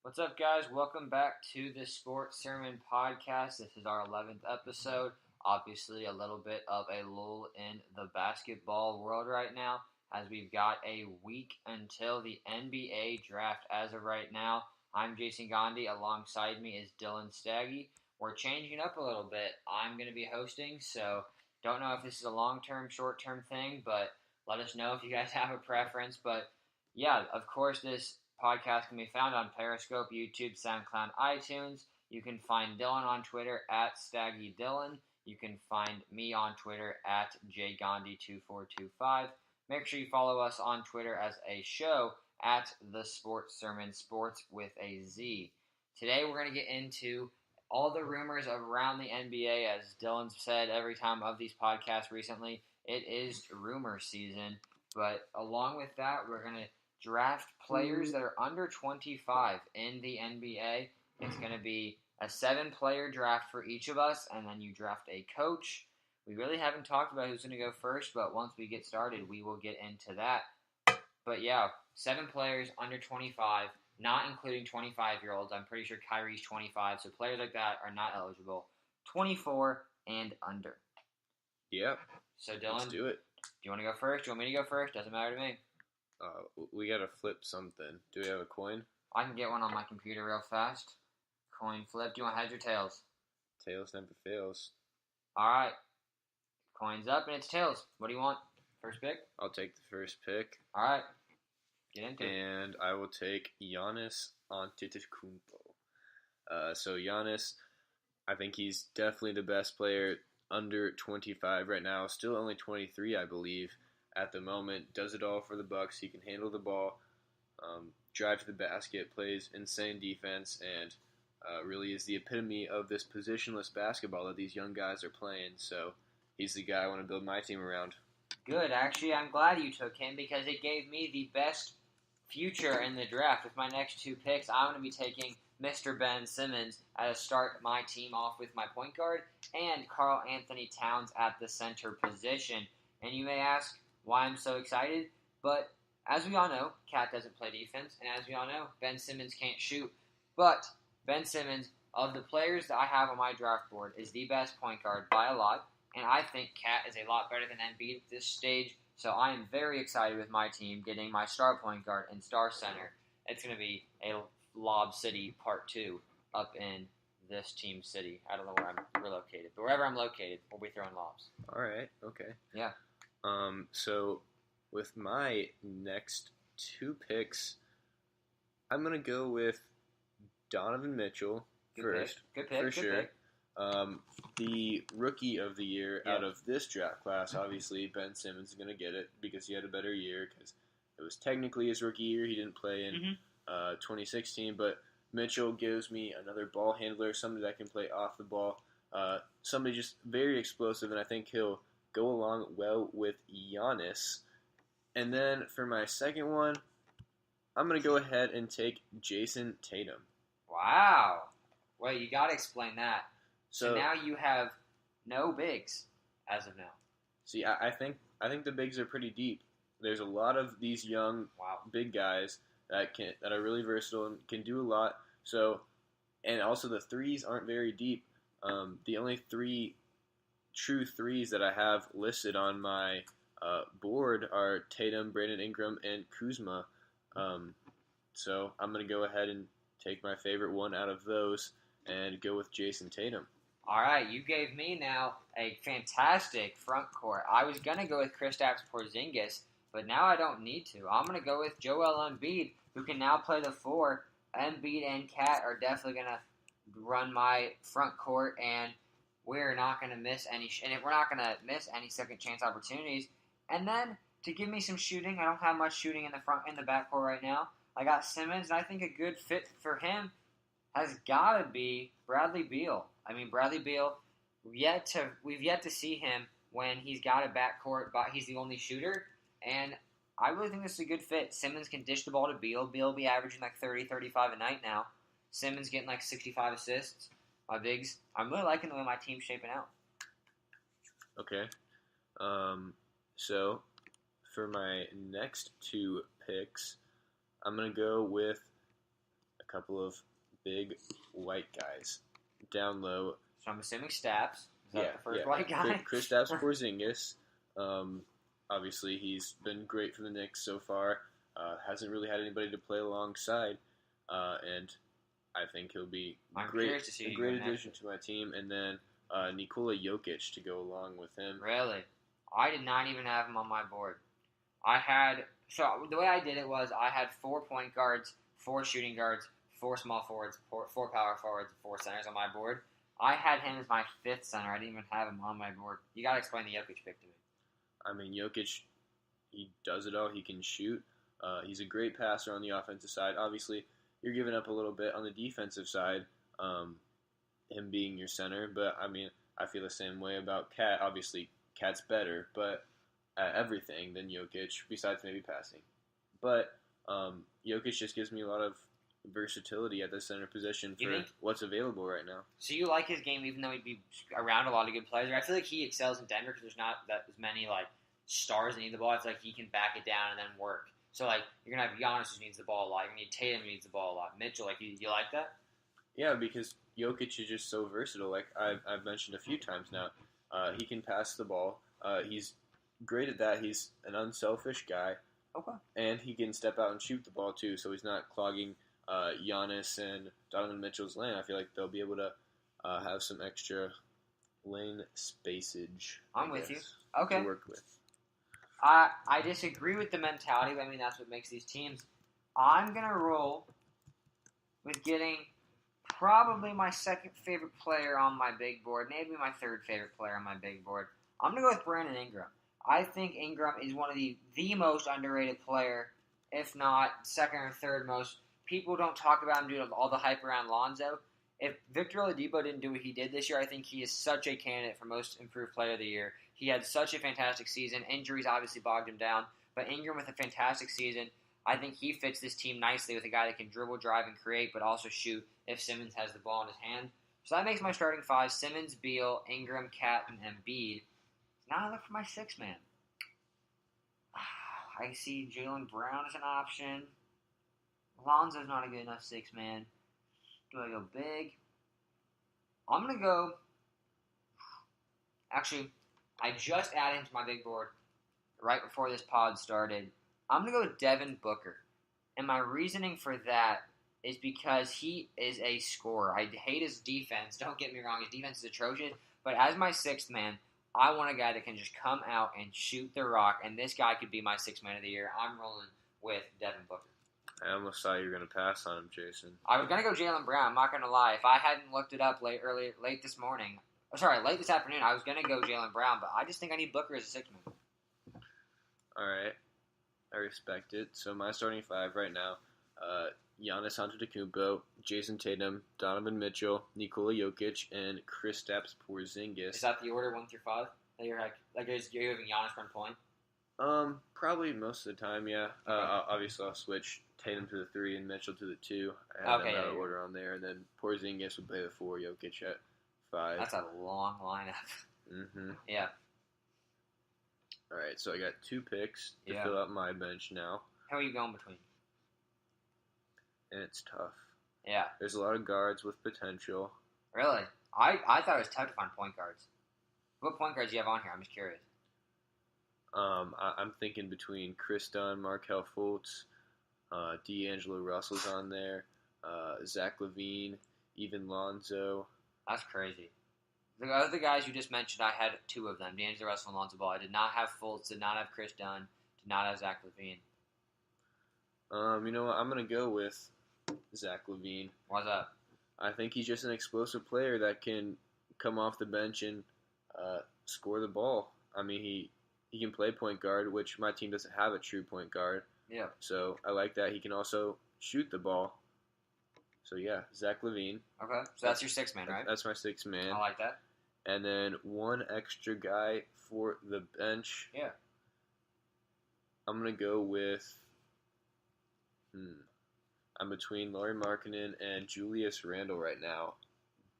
What's up, guys? Welcome back to the Sports Sermon Podcast. This is our 11th episode. Obviously, a little bit of a lull in the basketball world right now, as we've got a week until the NBA draft. As of right now, I'm Jason Gandhi. Alongside me is Dylan Staggy. We're changing up a little bit. I'm going to be hosting, so don't know if this is a long-term, short-term thing, but let us know if you guys have a preference. But yeah, of course, this podcast can be found on Periscope, YouTube, SoundCloud, iTunes. You can find Dylan on Twitter at StaggyDylan. You can find me on Twitter at JGandhi2425. Make sure you follow us on Twitter as a show at The Sports Sermon, sports with a Z. Today we're going to get into all the rumors around the NBA. As Dylan said every time of these podcasts recently, it is rumor season. But along with that, we're going to draft players that are under 25 in the NBA. It's going to be a 7-player draft for each of us, and then you draft a coach. We really haven't talked about who's going to go first, but once we get started, we will get into that. But yeah, 7 players under 25, not including 25-year-olds. I'm pretty sure Kyrie's 25, so players like that are not eligible. 24 and under. Yep. So Dylan, let's do it. Do you want to go first? Do you want me to go first? Doesn't matter to me. We gotta flip something. Do we have a coin? I can get one on my computer real fast. Coin flip. Do you want heads or tails? Tails never fails. Alright. Coin's up and it's tails. What do you want? First pick? I'll take the first pick. Alright. Get into it. And I will take Giannis Antetokounmpo. So Giannis, I think he's definitely the best player under 25 right now. Still only 23, I believe. At the moment, does it all for the Bucks. He can handle the ball, drive to the basket, plays insane defense, and really is the epitome of this positionless basketball that these young guys are playing. So he's the guy I want to build my team around. Good. Actually, I'm glad you took him because it gave me the best future in the draft. With my next 2 picks, I'm going to be taking Mr. Ben Simmons to start my team off with my point guard and Karl Anthony Towns at the center position. And you may ask why I'm so excited, but as we all know, Cat doesn't play defense, and as we all know, Ben Simmons can't shoot. But Ben Simmons, of the players that I have on my draft board, is the best point guard by a lot, and I think Cat is a lot better than Embiid at this stage, so I am very excited with my team getting my star point guard and star center. It's going to be a Lob City Part 2 up in this team city. I don't know where I'm relocated, but wherever I'm located, we'll be throwing lobs. All right, okay. Yeah. So with my next 2 picks, I'm going to go with Donovan Mitchell first. Good pick. For sure. Pick. The rookie of the year out of this draft class, obviously, Ben Simmons is going to get it because he had a better year because it was technically his rookie year. He didn't play in 2016, but Mitchell gives me another ball handler, somebody that can play off the ball, somebody just very explosive, and I think he'll go along well with Giannis. And then for my second one, I'm going to go ahead and take Jason Tatum. Wow. Well, you got to explain that. So So now you have no bigs as of now. see, I think the bigs are pretty deep. There's a lot of these young big guys that are really versatile and can do a lot. So, and also the threes aren't very deep. The only 3 true threes that I have listed on my board are Tatum, Brandon Ingram, and Kuzma. So I'm going to go ahead and take my favorite one out of those and go with Jason Tatum. All right, you gave me now a fantastic front court. I was going to go with Kristaps Porzingis, but now I don't need to. I'm going to go with Joel Embiid, who can now play the 4. Embiid and Cat are definitely going to run my front court, and we're not going to miss any second chance opportunities. And then to give me some shooting, I don't have much shooting in the backcourt right now. I got Simmons, and I think a good fit for him has got to be Bradley Beal. I mean, Bradley Beal, we've yet to see him when he's got a backcourt, but he's the only shooter, and I really think this is a good fit. Simmons can dish the ball to Beal. Beal will be averaging like 30, 35 a night now. Simmons getting like 65 assists. My bigs, I'm really liking the way my team's shaping out. Okay. So for my next 2 picks, I'm going to go with a couple of big white guys down low. So I'm assuming Staps. Is that the first white guy? Kristaps Porzingis. Obviously, he's been great for the Knicks so far. Hasn't really had anybody to play alongside, and I think he'll be a great addition to my team. And then Nikola Jokic to go along with him. Really? I did not even have him on my board. So the way I did it was I had 4 point guards, 4 shooting guards, 4 small forwards, 4 power forwards, 4 centers on my board. I had him as my 5th center. I didn't even have him on my board. You got to explain the Jokic pick to me. I mean, Jokic, he does it all. He can shoot. He's a great passer on the offensive side. Obviously, you're giving up a little bit on the defensive side, him being your center. But, I mean, I feel the same way about Cat. Obviously, Cat's better, but at everything than Jokic, besides maybe passing. But Jokic just gives me a lot of versatility at the center position for what's available right now. So you like his game even though he'd be around a lot of good players? I feel like he excels in Denver because there's not that as many like stars that need the ball. It's like he can back it down and then work. So like you're going to have Giannis who needs the ball a lot. You're going to need Tatum who needs the ball a lot. Mitchell, like you like that? Yeah, because Jokic is just so versatile. Like I've mentioned a few times now, he can pass the ball. He's great at that. He's an unselfish guy. Okay. And he can step out and shoot the ball too, so he's not clogging Giannis and Donovan Mitchell's lane. I feel like they'll be able to have some extra lane spacage. I'm with you. Okay. To work with. I disagree with the mentality, but I mean that's what makes these teams. I'm gonna roll with getting probably my 2nd favorite player on my big board, maybe my 3rd favorite player on my big board. I'm gonna go with Brandon Ingram. I think Ingram is one of the most underrated player, if not 2nd or 3rd most. People don't talk about him due to all the hype around Lonzo. If Victor Oladipo didn't do what he did this year, I think he is such a candidate for most improved player of the year. He had such a fantastic season. Injuries obviously bogged him down, but Ingram with a fantastic season. I think he fits this team nicely with a guy that can dribble, drive, and create, but also shoot if Simmons has the ball in his hand. So that makes my starting 5: Simmons, Beal, Ingram, Cat, and Embiid. Now I look for my 6th man. I see Jaylen Brown as an option. Lonzo's not a good enough 6th man. Do I go big? I'm going to go... Actually, I just added him to my big board right before this pod started. I'm going to go with Devin Booker. And my reasoning for that is because he is a scorer. I hate his defense. Don't get me wrong. His defense is atrocious. But as my 6th man, I want a guy that can just come out and shoot the rock. And this guy could be my 6th man of the year. I'm rolling with Devin Booker. I almost thought you were going to pass on him, Jason. I was going to go Jaylen Brown. I'm not going to lie. If I hadn't looked it up late this afternoon, I was going to go Jaylen Brown, but I just think I need Booker as a 6th man. All right. I respect it. So my starting 5 right now, Giannis Antetokounmpo, Jason Tatum, Donovan Mitchell, Nikola Jokic, and Kristaps Porzingis. Is that the order 1 through 5? That you're you're having Giannis run point? Probably most of the time, yeah. Okay. Obviously, I'll switch Tatum to the 3 and Mitchell to the 2. I have them out of order on there, and then Porzingis would play the 4, Jokic at 5. That's a long lineup. Mm-hmm. Yeah. All right, so I got 2 picks to fill out my bench now. How are you going between? And it's tough. Yeah. There's a lot of guards with potential. Really? I thought it was tough to find point guards. What point guards do you have on here? I'm just curious. I'm thinking between Chris Dunn, Markelle Fultz, D'Angelo Russell's on there, Zach LaVine, even Lonzo. That's crazy. The other guys you just mentioned, I had 2 of them, D'Angelo Russell and Lonzo Ball. I did not have Fultz, did not have Chris Dunn, did not have Zach LaVine. You know what? I'm going to go with Zach LaVine. Why's that? I think he's just an explosive player that can come off the bench and score the ball. I mean, he can play point guard, which my team doesn't have a true point guard. Yeah. So I like that. He can also shoot the ball. So yeah, Zach LaVine. Okay. So that's your 6th man, right? That's my 6th man. I like that. And then 1 extra guy for the bench. Yeah. I'm going to go with... I'm between Lauri Markkanen and Julius Randle right now.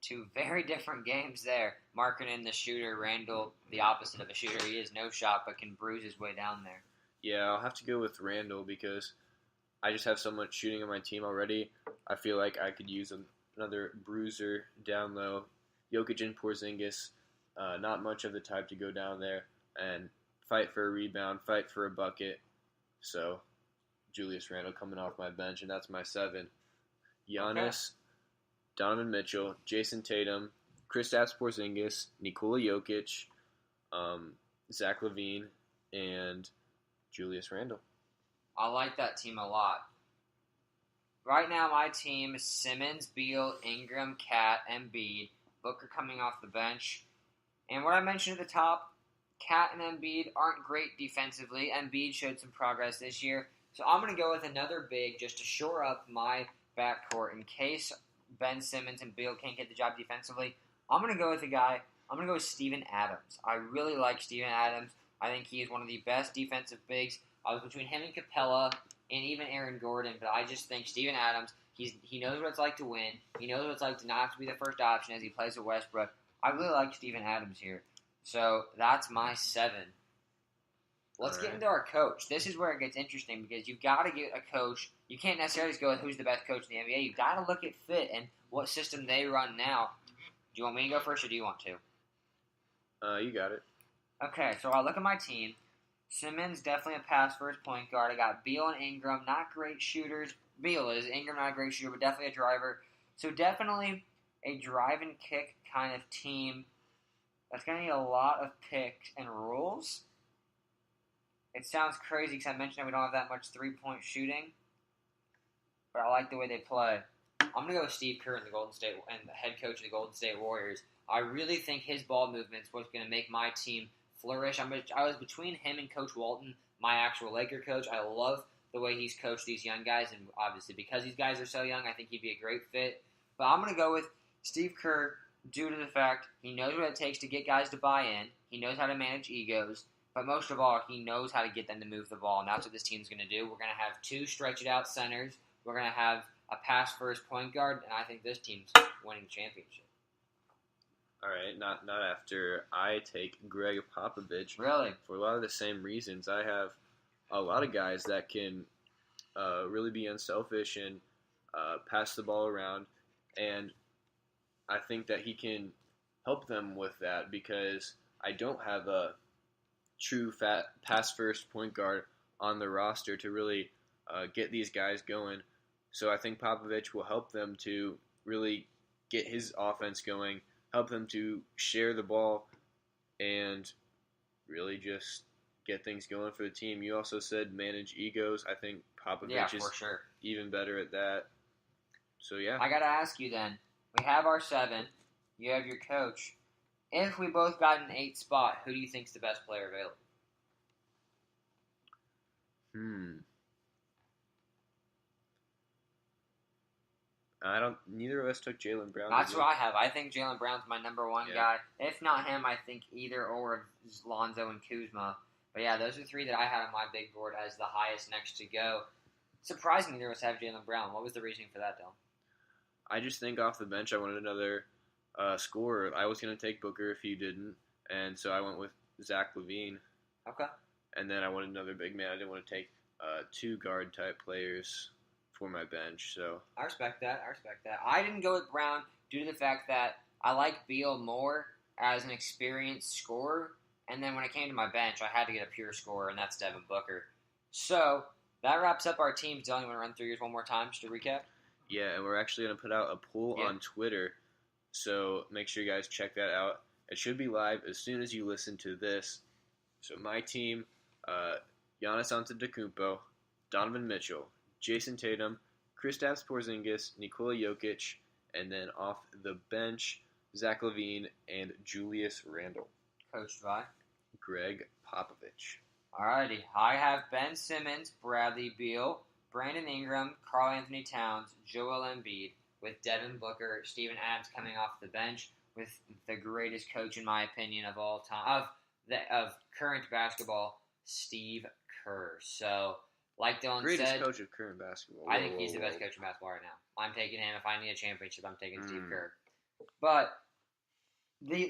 2 very different games there. Markkanen, the shooter. Randle, the opposite of a shooter. He is no shot, but can bruise his way down there. Yeah, I'll have to go with Randle because I just have so much shooting on my team already. I feel like I could use another bruiser down low. Jokic and Porzingis, not much of the type to go down there and fight for a rebound, fight for a bucket. So, Julius Randle coming off my bench, and that's my 7. Giannis, Donovan Mitchell, Jason Tatum, Kristaps Porzingis, Nikola Jokic, Zach LaVine, and Julius Randle. I like that team a lot. Right now, my team is Simmons, Beal, Ingram, Cat, Embiid, Booker coming off the bench. And what I mentioned at the top, Cat and Embiid aren't great defensively. Embiid showed some progress this year. So I'm going to go with another big just to shore up my backcourt in case Ben Simmons and Beal can't get the job defensively. I'm going to go with Steven Adams. I really like Steven Adams. I think he is one of the best defensive bigs. I was between him and Capella and even Aaron Gordon, but I just think Steven Adams, he knows what it's like to win. He knows what it's like to not have to be the first option as he plays at Westbrook. I really like Steven Adams here. So that's my 7. Let's get into our coach. This is where it gets interesting because you've got to get a coach. You can't necessarily just go with who's the best coach in the NBA. You've got to look at fit and what system they run now. Do you want me to go first or do you want to? You got it. Okay, so I look at my team. Simmons, definitely a pass-first point guard. I got Beal and Ingram, not great shooters. Beal is. Ingram, not a great shooter, but definitely a driver. So definitely a drive-and-kick kind of team. That's going to need a lot of picks and rules. It sounds crazy because I mentioned that we don't have that much three-point shooting, but I like the way they play. I'm going to go with Steve Kerr and the head coach of the Golden State Warriors. I really think his ball movements was going to make my team flourish. I was between him and Coach Walton, my actual Laker coach. I love the way he's coached these young guys, and obviously because these guys are so young, I think he'd be a great fit. But I'm going to go with Steve Kerr due to the fact he knows what it takes to get guys to buy in. He knows how to manage egos. But most of all, he knows how to get them to move the ball, and that's what this team's going to do. We're going to have 2 stretch-it-out centers. We're going to have a pass-first point guard, and I think this team's winning the championship. All right, not after I take Greg Popovich. Really? For a lot of the same reasons. I have a lot of guys that can really be unselfish and pass the ball around, and I think that he can help them with that because I don't have a true pass-first point guard on the roster to really get these guys going. So I think Popovich will help them to really get his offense going, help them to share the ball, and really just get things going for the team. You also said manage egos. I think Popovich is even better at that. So, yeah. I got to ask you then. We have our 7. You have your coach. If we both got an 8 spot, who do you think's the best player available? Neither of us took Jaylen Brown. That's what I have. I think Jaylen Brown's my number 1 guy. If not him, I think either or of Lonzo and Kuzma. But yeah, those are 3 that I had on my big board as the highest next to go. Surprisingly, neither of us have Jaylen Brown. What was the reasoning for that, Dylan? I just think off the bench I wanted another scorer. I was going to take Booker if you didn't, and so I went with Zach LaVine. Okay. And then I wanted another big man. I didn't want to take 2 guard-type players for my bench. So I respect that. I didn't go with Brown due to the fact that I like Beal more as an experienced scorer, and then when it came to my bench, I had to get a pure scorer, and that's Devin Booker. So that wraps up our teams. Dylan, you want to run through yours one more time just to recap? Yeah, and we're actually going to put out a poll on Twitter, so make sure you guys check that out. It should be live as soon as you listen to this. So my team, Giannis Antetokounmpo, Donovan Mitchell, Jason Tatum, Kristaps Porzingis, Nikola Jokic, and then off the bench, Zach LaVine and Julius Randle. Coached by Greg Popovich. Alrighty, I have Ben Simmons, Bradley Beal, Brandon Ingram, Karl Anthony Towns, Joel Embiid, with Devin Booker, Steven Adams coming off the bench, with the greatest coach in my opinion of all time, of current basketball, Steve Kerr. So, like Dylan said, greatest coach of current basketball. I think he's the best coach in basketball right now. I'm taking him. If I need a championship, I'm taking Steve Kerr. But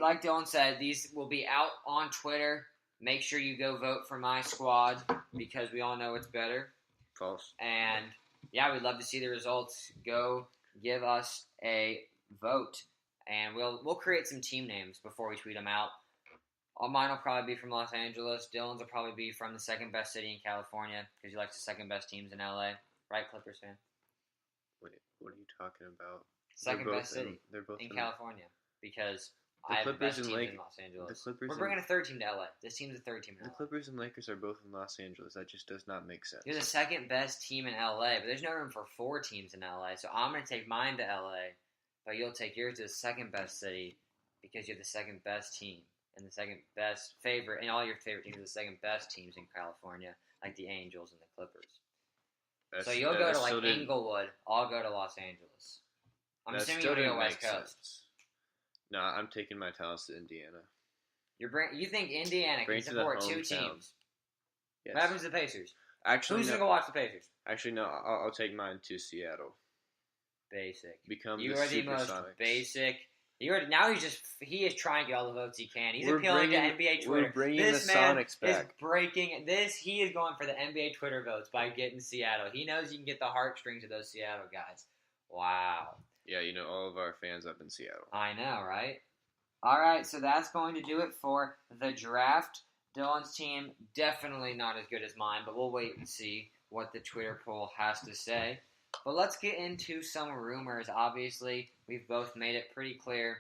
like Dylan said, these will be out on Twitter. Make sure you go vote for my squad because we all know it's better. False. And yeah, we'd love to see the results. Go give us a vote, and we'll create some team names before we tweet them out. Mine will probably be from Los Angeles. Dylan's will probably be from the second best city in California because he likes the second best teams in LA. Right, Clippers fan? Wait, what are you talking about? Second best city they're both in California because the I have the Clippers best and teams in Los Angeles. We're and bringing a third team to LA. This team's a third team in the LA. Clippers and Lakers are both in Los Angeles. That just does not make sense. You're the second best team in LA, but there's no room for 4 teams in LA. So I'm going to take mine to LA, but you'll take yours to the second best city because you're the second best team and the second best favorite, and all your favorite teams are the second best teams in California, like the Angels and the Clippers. So you'll go to like Inglewood. I'll go to Los Angeles. I'm assuming you'll go West Coast. No, I'm taking my talents to Indiana. You think Indiana can support 2 teams? Yes. What happens to the Pacers? Actually, who's gonna go watch the Pacers? Actually, no. I'll take mine to Seattle. Basic. You are the most basic. He is trying to get all the votes he can. He's appealing to NBA Twitter. We're bringing the Sonics back. Is breaking this. He is going for the NBA Twitter votes by getting Seattle. He knows you can get the heartstrings of those Seattle guys. Wow. Yeah, all of our fans up in Seattle. I know, right? All right, so that's going to do it for the draft. Dylan's team definitely not as good as mine, but we'll wait and see what the Twitter poll has to say. But let's get into some rumors. Obviously, we've both made it pretty clear.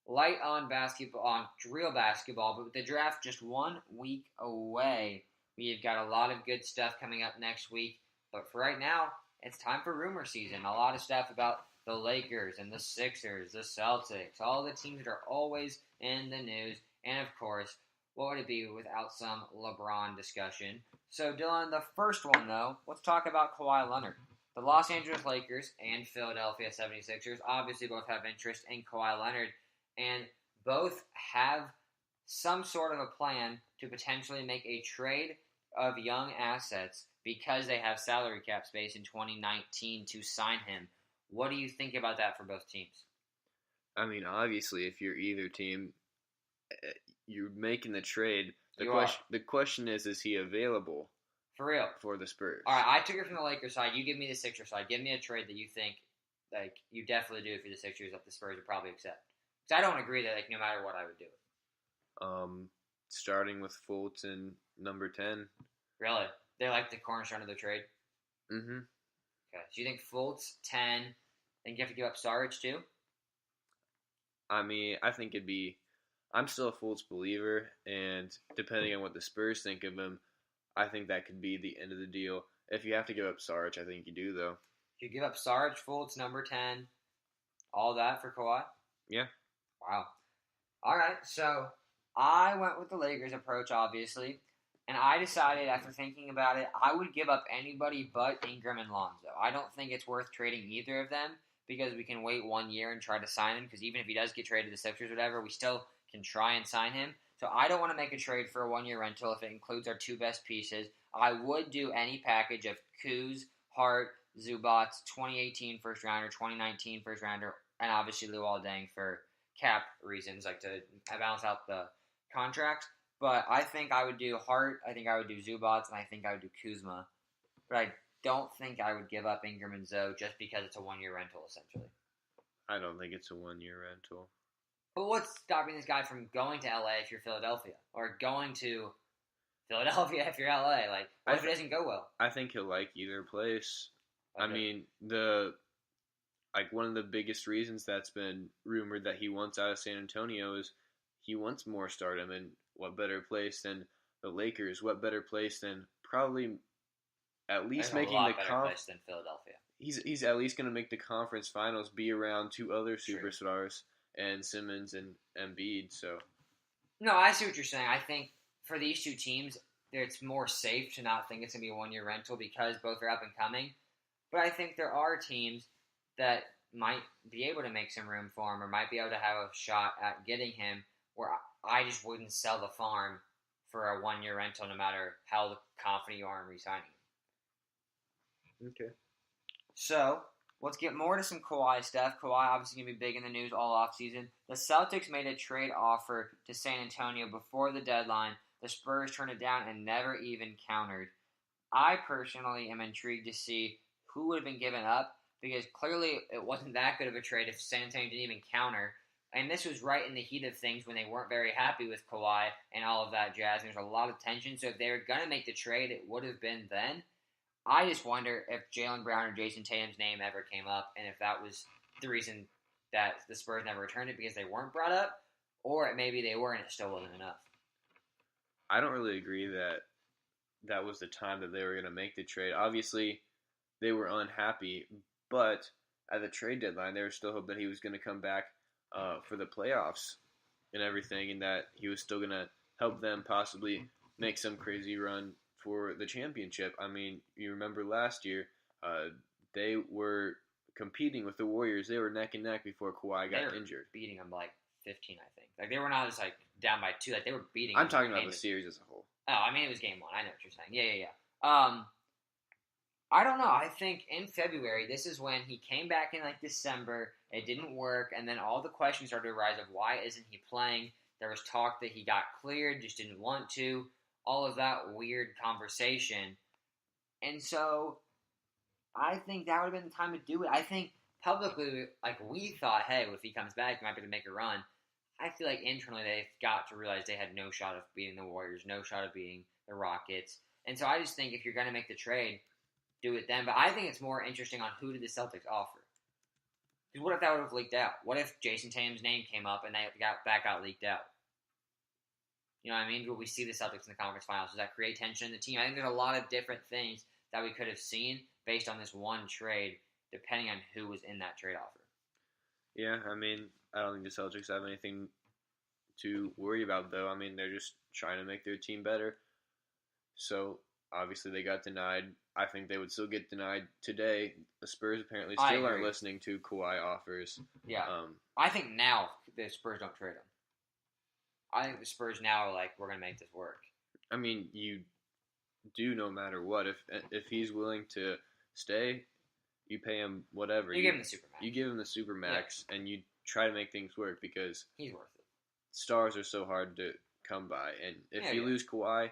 Light on basketball, on real basketball, but with the draft just 1 week away, we've got a lot of good stuff coming up next week. But for right now, it's time for rumor season. A lot of stuff about the Lakers and the Sixers, the Celtics, all the teams that are always in the news. And of course, what would it be without some LeBron discussion? So Dylan, the first one though, let's talk about Kawhi Leonard. The Los Angeles Lakers and Philadelphia 76ers obviously both have interest in Kawhi Leonard, and both have some sort of a plan to potentially make a trade of young assets because they have salary cap space in 2019 to sign him. What do you think about that for both teams? I mean, obviously, if you're either team, you're making the trade. The question is he available? For real. For the Spurs. All right, I took it from the Lakers side. You give me the Sixers side. Give me a trade that you think you definitely do if you're the Sixers that the Spurs would probably accept. Because I don't agree that no matter what I would do. Starting with Fultz and number 10. Really? They're like the cornerstone of the trade? Mm-hmm. Okay, so you think Fultz, 10, and you have to give up Saric too? I mean, I think I'm still a Fultz believer, and depending on what the Spurs think of him, I think that could be the end of the deal. If you have to give up Saric, I think you do, though. You give up Saric, Fultz, number 10, all that for Kawhi? Yeah. Wow. All right, so I went with the Lakers approach, obviously, and I decided after thinking about it, I would give up anybody but Ingram and Lonzo. I don't think it's worth trading either of them because we can wait 1 year and try to sign him because even if he does get traded to the Sixers or whatever, we still can try and sign him. So I don't want to make a trade for a 1-year rental if it includes our 2 best pieces. I would do any package of Kuz, Hart, Zubac, 2018 first rounder, 2019 first rounder, and obviously Luol Deng for cap reasons, like to balance out the contracts. But I think I would do Hart, I think I would do Zubac, and I think I would do Kuzma. But I don't think I would give up Ingram and Zoe just because it's a 1-year rental, essentially. I don't think it's a 1-year rental. But what's stopping this guy from going to LA if you're Philadelphia? Or going to Philadelphia if you're LA? Like, what if it doesn't go well? I think he'll like either place. Okay. I mean, one of the biggest reasons that's been rumored that he wants out of San Antonio is he wants more stardom, and what better place than the Lakers? What better place than probably at least making the place than Philadelphia. He's at least going to make the conference finals, be around 2 other superstars, and Simmons and Embiid. So, no, I see what you're saying. I think for these 2 teams, it's more safe to not think it's going to be a 1-year rental because both are up and coming. But I think there are teams that might be able to make some room for him or might be able to have a shot at getting him where I just wouldn't sell the farm for a 1-year rental no matter how confident you are in re-signing him. Okay. So, let's get more to some Kawhi stuff. Kawhi obviously going to be big in the news all offseason. The Celtics made a trade offer to San Antonio before the deadline. The Spurs turned it down and never even countered. I personally am intrigued to see who would have been given up, because clearly it wasn't that good of a trade if San Antonio didn't even counter. And this was right in the heat of things when they weren't very happy with Kawhi and all of that jazz. There's a lot of tension. So if they were going to make the trade, it would have been then. I just wonder if Jaylen Brown or Jason Tatum's name ever came up, and if that was the reason that the Spurs never returned it because they weren't brought up, or maybe they were and it still wasn't enough. I don't really agree that that was the time that they were going to make the trade. Obviously, they were unhappy, but at the trade deadline, they were still hoping that he was going to come back for the playoffs and everything, and that he was still going to help them possibly make some crazy run for the championship. I mean, you remember last year, they were competing with the Warriors. They were neck and neck before Kawhi got injured. Beating them by 15, I think. Like, they were not just, like, down by 2. Like, they were beating I'm talking about the series as a whole. Oh, I mean, it was game 1. I know what you're saying. Yeah. I don't know. I think in February, this is when he came back in, like, December. It didn't work, and then all the questions started to arise of why isn't he playing. There was talk that he got cleared, just didn't want to. All of that weird conversation. And so I think that would have been the time to do it. I think publicly, like, we thought, hey, if he comes back, he might be able to make a run. I feel like internally they've got to realize they had no shot of beating the Warriors, no shot of beating the Rockets. And so I just think if you're going to make the trade, do it then. But I think it's more interesting on who did the Celtics offer. Because what if that would have leaked out? What if Jason Tatum's name came up and they got leaked out? You know what I mean? Will we see the Celtics in the conference finals? Does that create tension in the team? I think there's a lot of different things that we could have seen based on this one trade, depending on who was in that trade offer. Yeah, I mean, I don't think the Celtics have anything to worry about, though. I mean, they're just trying to make their team better. So, obviously, they got denied. I think they would still get denied today. The Spurs apparently still aren't listening to Kawhi offers. Yeah. I think now the Spurs don't trade him. I think the Spurs now are like, we're going to make this work. I mean, you do no matter what. If he's willing to stay, you pay him whatever. You give him the supermax. You give him the supermax, and you try to make things work because he's worth it. Stars are so hard to come by, and if you lose Kawhi,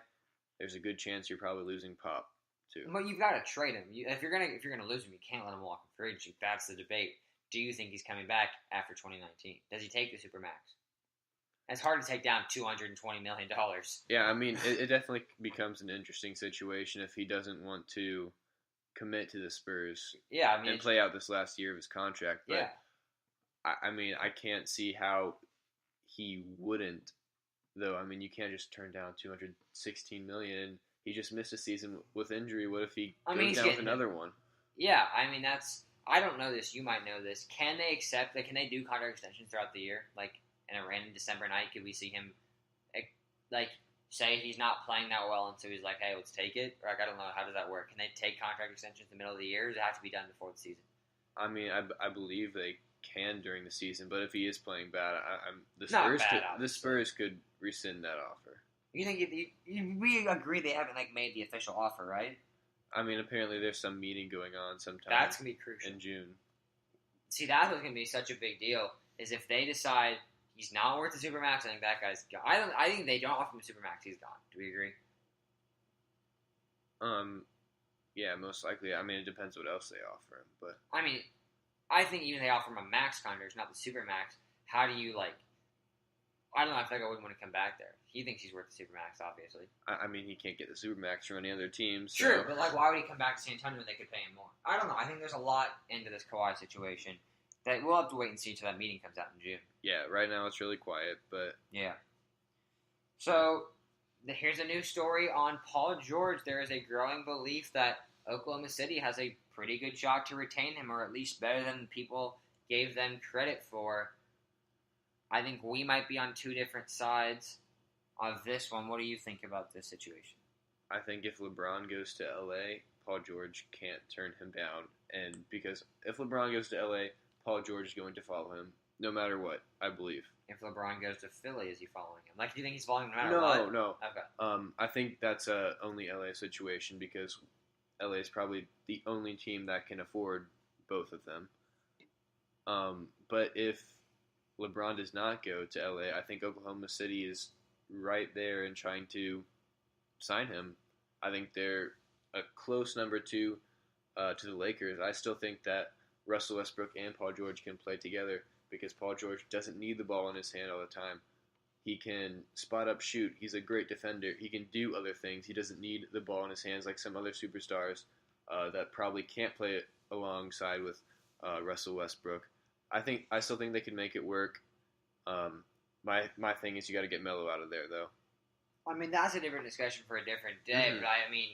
there's a good chance you're probably losing Pop too. But you've got to trade him. If you're gonna lose him, you can't let him walk in free agency. That's the debate. Do you think he's coming back after 2019? Does he take the supermax? It's hard to take down $220 million. Yeah, I mean, it definitely becomes an interesting situation if he doesn't want to commit to the Spurs. Yeah, I mean, and play out this last year of his contract. But yeah. I mean, I can't see how he wouldn't, though. I mean, you can't just turn down $216 million. He just missed a season with injury. What if he goes down with another one? Yeah, I mean, I don't know this. You might know this. Can they accept? Can they do contract extensions throughout the year? Like, in a random December night, could we see him, like, say he's not playing that well, and so he's like, hey, let's take it? Or, like, I don't know, how does that work? Can they take contract extensions in the middle of the year, or does it have to be done before the season? I mean, I believe they can during the season, but if he is playing bad, the Spurs could rescind that offer. You think we agree they haven't, like, made the official offer, right? I mean, apparently there's some meeting going on sometime. That's going to be crucial. In June. See, that's what's going to be such a big deal, is if they decide he's not worth the supermax, I think that guy's gone. I think they don't offer him a supermax, he's gone. Do we agree? Yeah, most likely. I mean, it depends what else they offer him, but I mean, I think even if they offer him a max contract, not the supermax, how do you, like, I don't know, I feel like I wouldn't want to come back there. He thinks he's worth the supermax, obviously. I mean, he can't get the supermax from any other team. So. True, but, like, why would he come back to San Antonio when they could pay him more? I don't know. I think there's a lot into this Kawhi situation that we'll have to wait and see until that meeting comes out in June. Yeah, right now it's really quiet, but... Yeah. So, here's a new story on Paul George. There is a growing belief that Oklahoma City has a pretty good shot to retain him, or at least better than people gave them credit for. I think we might be on two different sides of this one. What do you think about this situation? I think if LeBron goes to LA, Paul George can't turn him down. And because if LeBron goes to LA, Paul George is going to follow him, no matter what, I believe. If LeBron goes to Philly, is he following him? Like, do you think he's following him no matter what? No. Okay. I think that's a only LA situation because LA is probably the only team that can afford both of them. But if LeBron does not go to LA, I think Oklahoma City is right there and trying to sign him. I think they're a close number two. to the Lakers, I still think that Russell Westbrook and Paul George can play together because Paul George doesn't need the ball in his hand all the time. He can spot up, shoot. He's a great defender. He can do other things. He doesn't need the ball in his hands like some other superstars that probably can't play it alongside with Russell Westbrook. I still think they can make it work. My thing is you got to get Melo out of there, though. I mean, that's a different discussion for a different day. But I mean,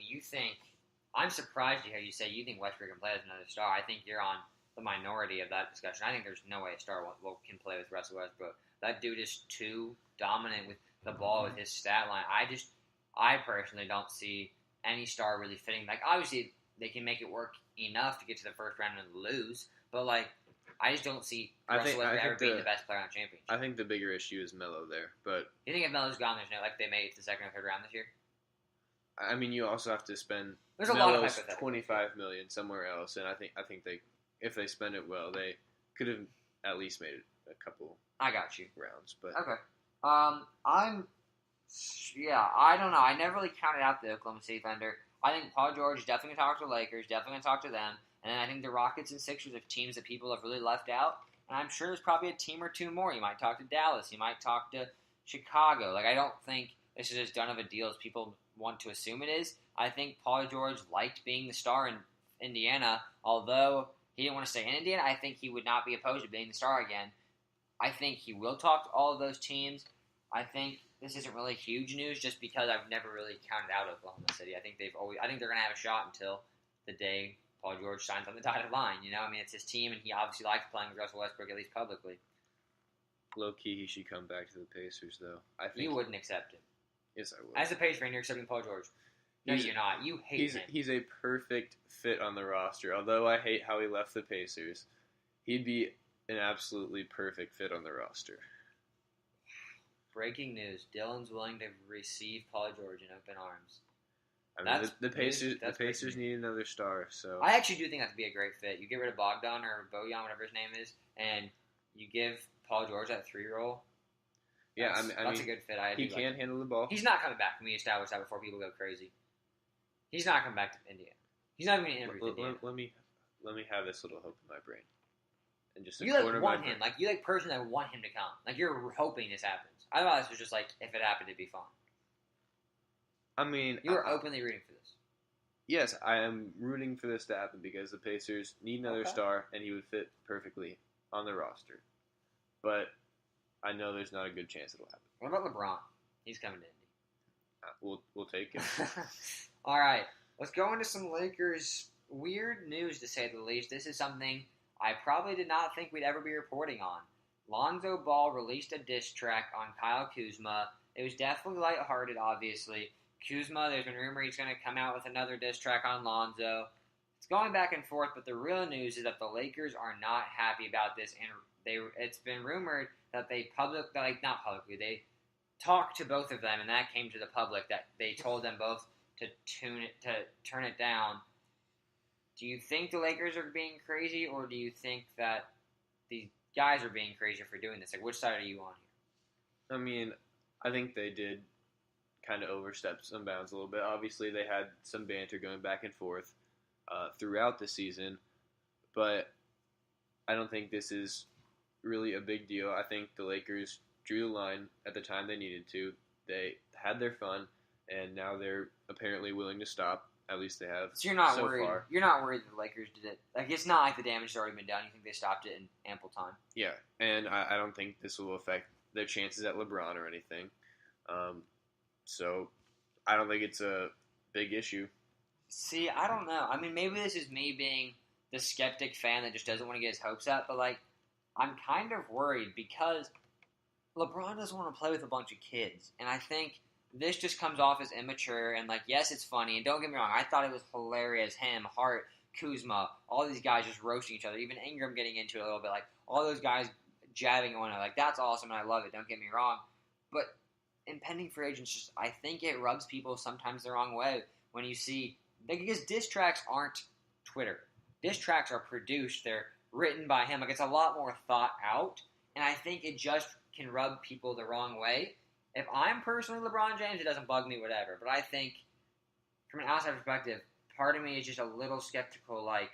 I'm surprised how you say you think Westbrook can play as another star. I think you're on the minority of that discussion. I think there's no way a star can play with Russell Westbrook. That dude is too dominant with the ball with his stat line. I personally don't see any star really fitting. Like, obviously, they can make it work enough to get to the first round and lose, but like, I just don't see Russell Westbrook ever being the best player on the championship. I think the bigger issue is Melo there, but you think if Melo's gone, there's no like they made it to the second or third round this year. I mean, you also have to spend there's a lot of $25 million somewhere else, and I think if they spend it well, they could have at least made it a couple. I got you rounds, but okay. I don't know. I never really counted out the Oklahoma City Thunder. I think Paul George is definitely going to talk to the Lakers, definitely going to talk to them. And then I think the Rockets and Sixers are teams that people have really left out. And I'm sure there's probably a team or two more. You might talk to Dallas. You might talk to Chicago. Like, I don't think this is as done of a deal as people want to assume it is. I think Paul George liked being the star in Indiana. Although he didn't want to stay in Indiana, I think he would not be opposed to being the star again. I think he will talk to all of those teams. I think this isn't really huge news just because I've never really counted out Oklahoma City. I think they're going to have a shot until the day Paul George signs on the dotted line. You know, I mean, it's his team, and he obviously likes playing with Russell Westbrook, at least publicly. Low-key, he should come back to the Pacers, though. I think you wouldn't accept him. Yes, I would. As a Pacers fan, you're accepting Paul George. No, you're not. You hate him. He's a perfect fit on the roster. Although I hate how he left the Pacers, he'd be an absolutely perfect fit on the roster. Breaking news: Dylan's willing to receive Paul George in open arms. I mean, the Pacers need another star. So I actually do think that would be a great fit. You get rid of Bogdan or Bojan, whatever his name is, and you give Paul George that 3 role. Yeah, that's a good fit. He can handle the ball. He's not coming back. Can we establish that before people go crazy? He's not coming back to Indiana. He's not even going to interview Indiana. Let me have this little hope in my brain. And just you want him, like you personally want him to come. Like you're hoping this happens. I thought this was just like if it happened, it'd be fun. I mean, you were openly rooting for this. Yes, I am rooting for this to happen because the Pacers need another star, and he would fit perfectly on the roster. But I know there's not a good chance it'll happen. What about LeBron? He's coming to Indy. We'll take him. All right, let's go into some Lakers weird news, to say the least. This is something I probably did not think we'd ever be reporting on. Lonzo Ball released a diss track on Kyle Kuzma. It was definitely lighthearted, obviously. Kuzma, there's been rumor he's going to come out with another diss track on Lonzo. It's going back and forth, but the real news is that the Lakers are not happy about this, and it's been rumored that they talked to both of them, and that came to the public, that they told them both to turn it down. Do you think the Lakers are being crazy, or do you think that the guys are being crazy for doing this? Like, which side are you on here? I mean, I think they did kind of overstep some bounds a little bit. Obviously, they had some banter going back and forth throughout the season, but I don't think this is really a big deal. I think the Lakers drew the line at the time they needed to. They had their fun, and now they're apparently willing to stop. At least they have. So you're not so worried. Far. You're not worried that the Lakers did it. Like, it's not like the damage has already been done. You think they stopped it in ample time? Yeah, and I don't think this will affect their chances at LeBron or anything. So I don't think it's a big issue. See, I don't know. I mean, maybe this is me being the skeptic fan that just doesn't want to get his hopes up, but like, I'm kind of worried because LeBron doesn't want to play with a bunch of kids, and I think this just comes off as immature, and like, yes, it's funny, and don't get me wrong, I thought it was hilarious, him, Hart, Kuzma, all these guys just roasting each other, even Ingram getting into it a little bit, like, all those guys jabbing one another, like, that's awesome, and I love it, don't get me wrong, but impending free agents, just, I think it rubs people sometimes the wrong way when you see, because diss tracks aren't Twitter, diss tracks are produced, they're written by him, like, it's a lot more thought out, and I think it just can rub people the wrong way. If I'm personally LeBron James, it doesn't bug me, whatever. But I think, from an outside perspective, part of me is just a little skeptical. Like,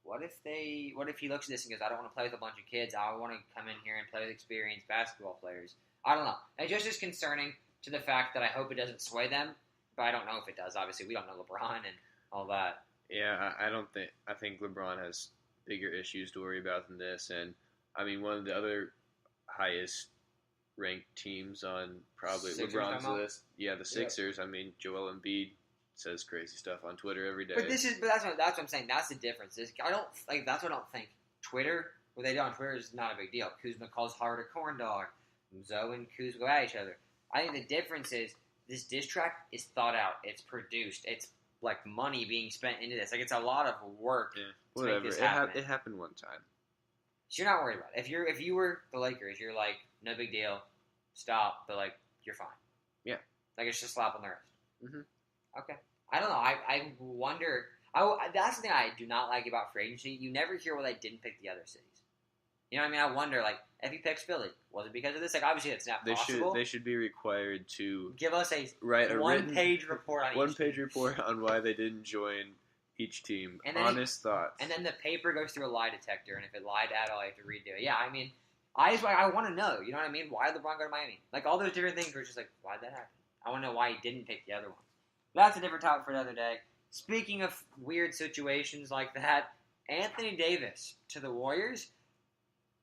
what if he looks at this and goes, I don't want to play with a bunch of kids. I want to come in here and play with experienced basketball players. I don't know. It just is concerning to the fact that I hope it doesn't sway them, but I don't know if it does. Obviously, we don't know LeBron and all that. Yeah, I think LeBron has bigger issues to worry about than this. And, I mean, one of the other highest ranked teams on probably Sixers, LeBron's list. Yeah, the Sixers. Yep. I mean, Joel Embiid says crazy stuff on Twitter every day. But that's what I'm saying. That's the difference. That's what I don't think. Twitter, what they do on Twitter is not a big deal. Kuzma calls Howard a corn dog. Zoe and Kuz go at each other. I think the difference is this diss track is thought out. It's produced. It's like money being spent into this. Like, it's a lot of work to make this happen. It happened one time. So you're not worried about it. If you were the Lakers, you're like, no big deal, stop, but like, you're fine. Yeah. Like, it's just a slap on the wrist. Mm-hmm. Okay. I don't know. I wonder. That's the thing I do not like about free agency. You never hear why they didn't pick the other cities. You know what I mean? I wonder, like, if he picks Philly, was it because of this? Like, obviously, it's not possible. They should be required to give us a one-page report on one-page report on why they didn't join each team. Honest thoughts. And then the paper goes through a lie detector, and if it lied at all, I have to redo it. Yeah, I mean, I want to know. You know what I mean? Why did LeBron go to Miami? Like, all those different things were just like, why did that happen? I want to know why he didn't pick the other one. That's a different topic for another day. Speaking of weird situations like that, Anthony Davis to the Warriors.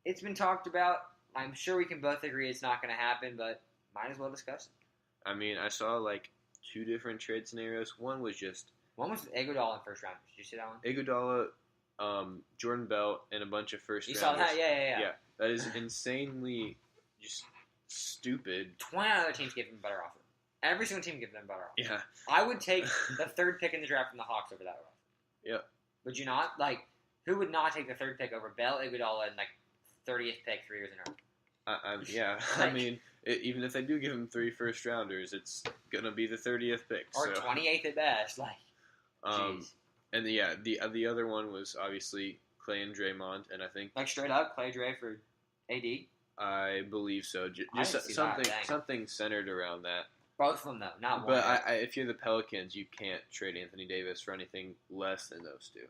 It's been talked about. I'm sure we can both agree it's not going to happen, but might as well discuss it. I mean, I saw like 2 different trade scenarios. One was Iguodala in first rounders. Did you see that one? Iguodala, Jordan Bell, and a bunch of first rounders. You saw that? Yeah. That is insanely just stupid. 20 other teams gave him a better offer. Every single team gave them a better offer. Yeah. I would take the 3rd pick in the draft from the Hawks over that offer. Yep. Would you not? Like, who would not take the 3rd pick over Bell, Iguodala, and like 30th pick 3 years in a row? Yeah. Like, I mean, even if they do give him 3 first rounders, it's gonna be the 30th pick, or 28th at best. Like, jeez. And the other one was obviously Clay and Draymond, and I think like straight up Clay Dre for AD. I believe so. Just something centered around that. Both of them though, not one. But if you're the Pelicans, you can't trade Anthony Davis for anything less than those 2.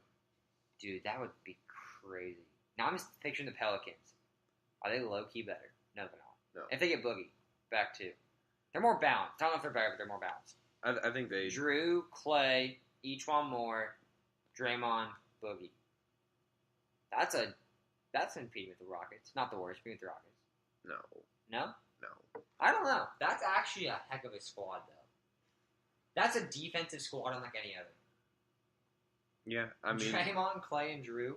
Dude, that would be crazy. Now I'm just picturing the Pelicans. Are they low-key better? No, they're not. No. If they get Boogie back too. They're more balanced. I don't know if they're better, but they're more balanced. I think they... Drew, Clay, each one more, Draymond, Boogie. That's competing with the Rockets. Not the Warriors, competing with the Rockets. No? No? I don't know. That's actually a heck of a squad, though. That's a defensive squad unlike any other. Yeah, I mean... Draymond, Clay, and Drew.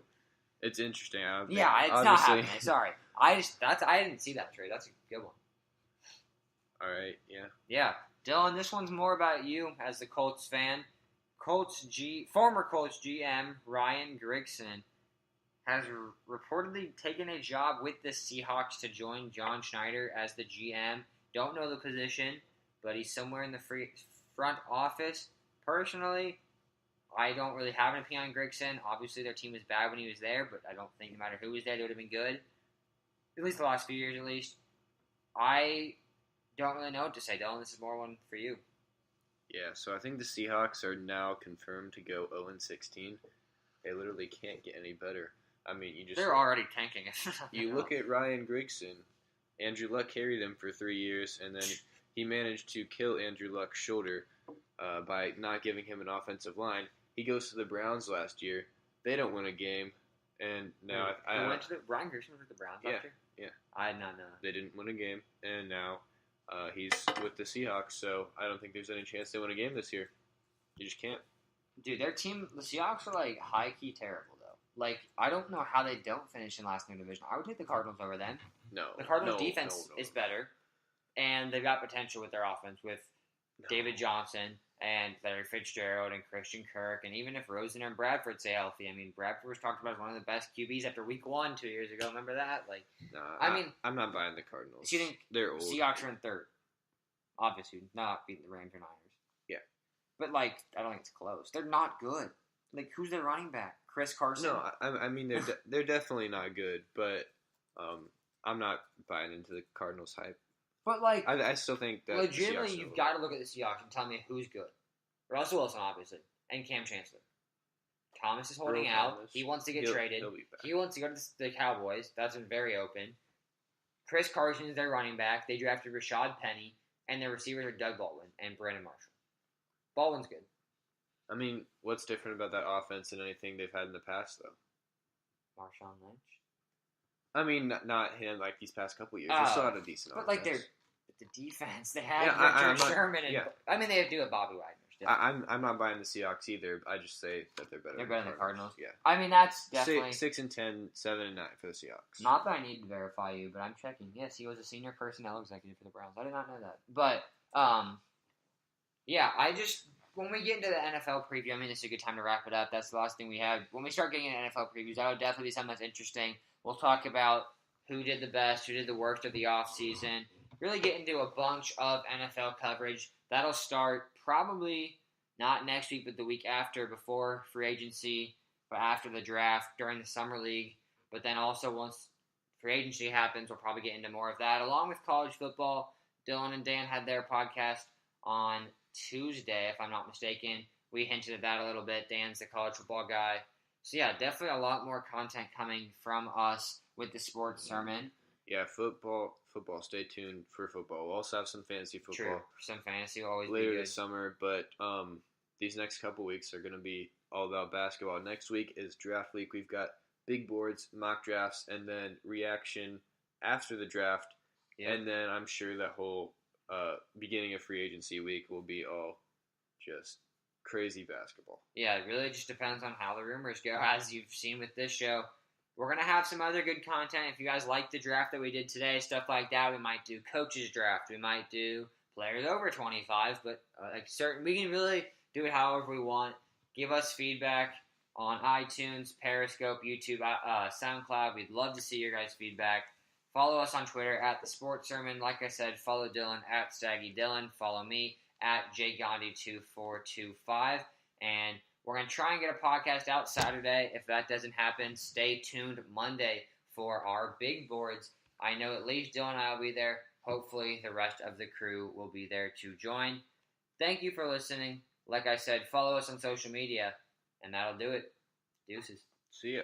It's interesting. It's not happening. Sorry. I didn't see that trade. That's a good one. All right, yeah. Yeah. Dylan, this one's more about you as the Colts fan. Former Colts GM Ryan Grigson has reportedly taken a job with the Seahawks to join John Schneider as the GM. Don't know the position, but he's somewhere in the front office. Personally, I don't really have an opinion on Grigson. Obviously, their team was bad when he was there, but I don't think no matter who was there, they would have been good. At least the last few years, at least. I don't really know what to say, Dylan. This is more one for you. Yeah, so I think the Seahawks are now confirmed to go 0-16. They literally can't get any better. I mean, they're already tanking. You look at Ryan Grigson. Andrew Luck carried him for 3 years, and then he managed to kill Andrew Luck's shoulder by not giving him an offensive line. He goes to the Browns last year. They don't win a game, and now Ryan Grigson was with the Browns last year? Yeah. I did not know. They didn't win a game, and now he's with the Seahawks, so I don't think there's any chance they win a game this year. You just can't. Dude, their team, the Seahawks are like high-key terrible, though. Like, I don't know how they don't finish in last in their division. I would take the Cardinals over them. No. The Cardinals' defense is better, and they've got potential with their offense with David Johnson and Larry Fitzgerald and Christian Kirk, and even if Rosen and Bradford stay healthy. I mean, Bradford was talked about as one of the best QBs after Week 1 2 years ago. Remember that? Like, I'm not buying the Cardinals. So you think they're old. Seahawks are in third? Obviously, not beating the Rams or Niners. Yeah, but like, I don't think it's close. They're not good. Like, who's their running back? Chris Carson? No, I mean they're definitely not good, but I'm not buying into the Cardinals hype. But, like, I still think that legitimately, you've got to look at the Seahawks and tell me who's good. Russell Wilson, obviously. and Cam Chancellor. Thomas is holding out. He wants to get traded. He wants to go to the Cowboys. That's been very open. Chris Carson is their running back. They drafted Rashad Penny, and their receivers are Doug Baldwin and Brandon Marshall. Baldwin's good. I mean, what's different about that offense than anything they've had in the past, though? Marshawn Lynch? I mean, not him, like, these past couple years. They still had a decent offense. But, the defense, they had Richard Sherman. I mean, they do have Bobby Wagner. I'm not buying the Seahawks either. I just say that they're better. They're better than the Cardinals. Yeah. I mean, that's definitely 6-10, 7-9 for the Seahawks. Not that I need to verify you, but I'm checking. Yes, he was a senior personnel executive for the Browns. I did not know that. But when we get into the NFL preview, I mean, this is a good time to wrap it up. That's the last thing we have. When we start getting into NFL previews, that would definitely be something that's interesting. We'll talk about who did the best, who did the worst of the offseason. Really get into a bunch of NFL coverage. That'll start probably not next week, but the week after, before free agency, but after the draft, during the summer league. But then also once free agency happens, we'll probably get into more of that. Along with college football, Dylan and Dan had their podcast on Tuesday, if I'm not mistaken. We hinted at that a little bit. Dan's the college football guy. So yeah, definitely a lot more content coming from us with the sports sermon. Yeah, football. Stay tuned for football. We'll also have some fantasy football. True. Some fantasy will always later be good. this summer, but these next couple weeks are going to be all about basketball. Next week is draft week. We've got big boards, mock drafts, and then reaction after the draft. Yep. And then I'm sure that whole beginning of free agency week will be all just crazy basketball. Yeah, it really just depends on how the rumors go. As you've seen with this show, we're going to have some other good content. If you guys like the draft that we did today, stuff like that, we might do coaches draft. We might do players over 25, but we can really do it however we want. Give us feedback on iTunes, Periscope, YouTube, SoundCloud. We'd love to see your guys' feedback. Follow us on Twitter at The Sports Sermon. Like I said, follow Dylan at Staggy Dylan. Follow me at JGandhi2425. And we're going to try and get a podcast out Saturday. If that doesn't happen, stay tuned Monday for our big boards. I know at least Dylan and I will be there. Hopefully the rest of the crew will be there to join. Thank you for listening. Like I said, follow us on social media, and that'll do it. Deuces. See ya.